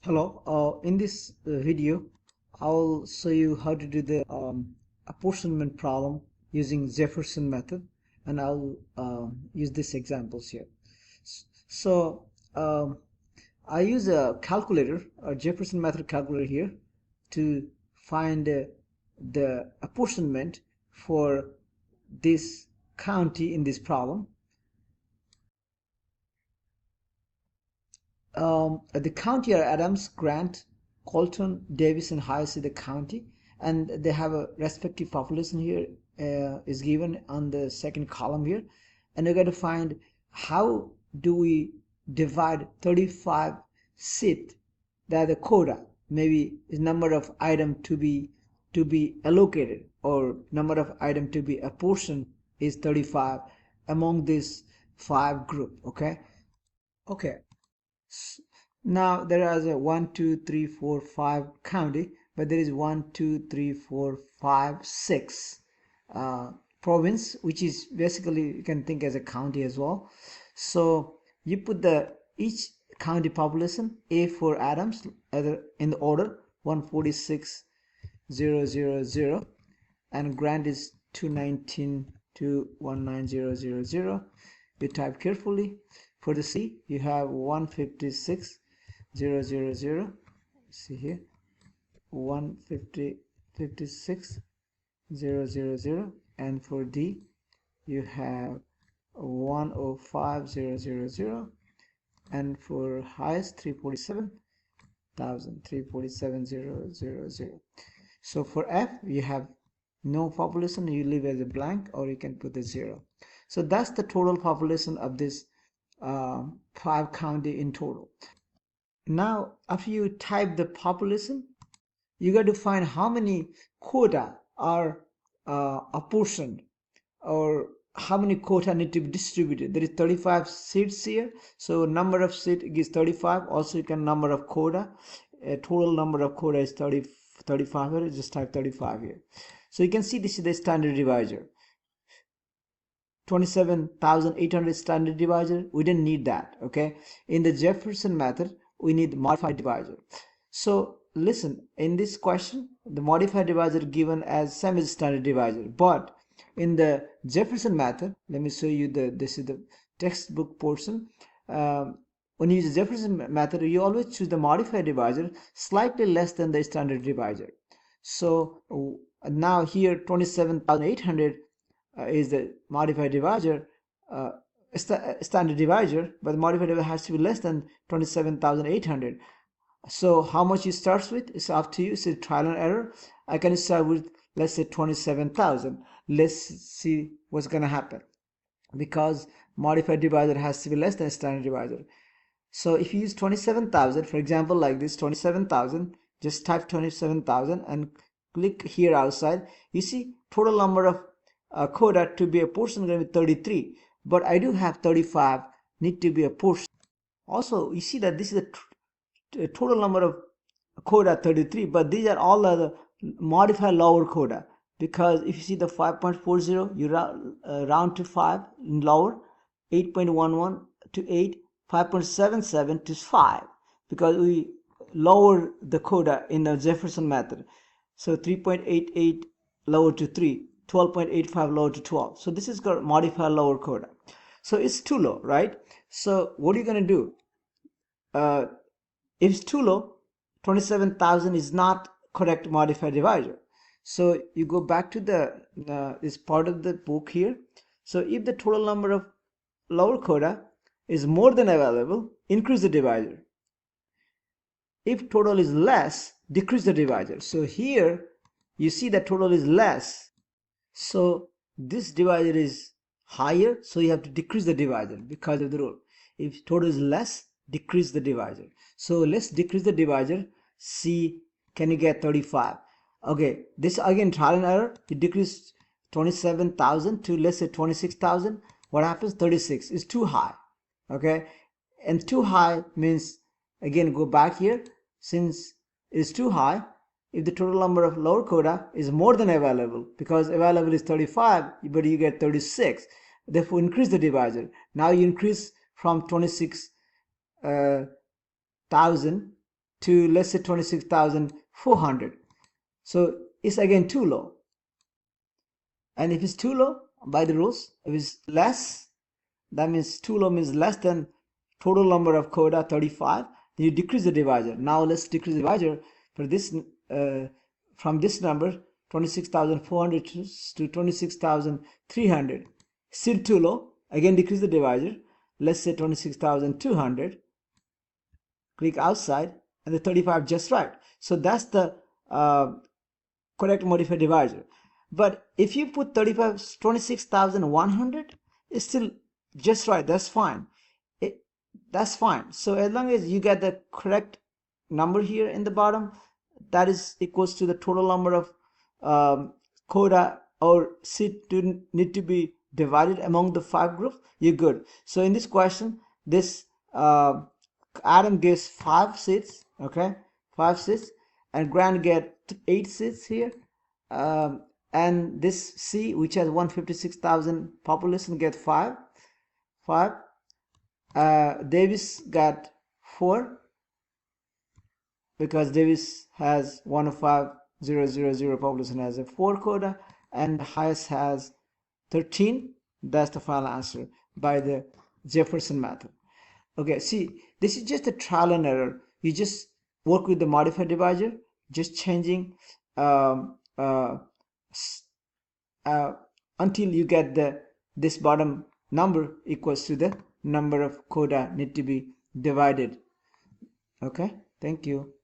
Hello, in this video, I'll show you how to do the apportionment problem using Jefferson method, and I'll use these examples here. So, I use a calculator, a Jefferson method calculator here, to find the apportionment for this county in this problem. The county are Adams, Grant, Colton, Davis, and Hayes is the county, and they have a respective population here is given on the second column here, and we got to find how do we divide 35 seat that the quota maybe is number of item to be allocated or number of item to be apportioned is 35 among this five group. Okay. Now there is a 1 2 3 4 5 county, but there is 1 2 3 4 5 6 province, which is basically you can think as a county as well. So you put the each county population A for Adams either in the order 146,000 and Grant is 219 to 190,000. You type carefully. For the C, you have 156,000. See here, 156,000, and for D, you have 105,000, and for highest 347,000. So for F, you have no population, you leave as a blank, or you can put a 0. So that's the total population of this 5 county in total. Now after you type the population, you got to find how many quota are apportioned, or how many quota need to be distributed. There is 35 seats here, so number of seat is 35. Also you can number of quota, total number of quota is 35 here. Just type 35 here. So you can see this is the standard divisor. 27,800 standard divisor, we didn't need that. Okay, in the Jefferson method we need modified divisor. So listen, in this question the modified divisor given as same as standard divisor, but in the Jefferson method, let me show you this is the textbook portion. When you use the Jefferson method, you always choose the modified divisor slightly less than the standard divisor. So now here 27,800 is the modified divisor, standard divisor, but the modified divisor has to be less than 27,800. So how much it starts with is up to you. It's a trial and error. I can start with, let's say, 27,000. Let's see what's gonna happen, because modified divisor has to be less than standard divisor. So if you use 27,000, for example, like this 27,000, just type 27,000 and click here outside. You see total number of quota to be apportioned going to be 33, but I do have 35 need to be apportioned. Also you see that this is the total number of quota 33, but these are all the modified lower quota, because if you see the 5.40, you round to 5 in lower, 8.11 to 8, 5.77 to 5, because we lower the quota in the Jefferson method. So 3.88 lower to 3, 12.85 lower to 12. So this is called modified lower quota. So it's too low, right? So what are you going to do? If it's too low, 27,000 is not correct modified divisor. So you go back to the this part of the book here. So if the total number of lower quota is more than available, increase the divisor. If total is less, decrease the divisor. So here you see that total is less, so this divisor is higher, so you have to decrease the divisor because of the rule. If total is less, decrease the divisor. So let's decrease the divisor. See, can you get 35? Okay, this again trial and error. You decrease 27,000 to, let's say, 26,000. What happens? 36 is too high. Okay, and too high means, again, go back here. Since it's too high, if the total number of lower quota is more than available, because available is 35, but you get 36, therefore increase the divisor. Now you increase from 26,000 to, let's say, 26,400. So it's again too low. And if it's too low, by the rules, if it's less, that means too low means less than total number of coda 35, then you decrease the divisor. Now let's decrease the divisor for this from this number 26,400 to 26,300. Still too low, again decrease the divisor. Let's say 26,200. Click outside, and the 35 just right. So that's the correct modified divisor. But if you put 26,100, it's still just right. That's fine. That's fine. So as long as you get the correct number here in the bottom, that is equals to the total number of coda or seat to need to be divided among the 5 groups, you're good. So in this question, this Adam gives 5 seats, okay, 5 seats, and Grant get 8 seats here. And this C, which has 156,000 population, get 5. Davis got 4 because Davis has 105,000 population, has a 4 coda, and highest has 13. That's the final answer by the Jefferson method. Okay, see, this is just a trial and error. You just work with the modified divisor, just changing until you get this bottom number equals to the number of coda need to be divided. Okay, thank you.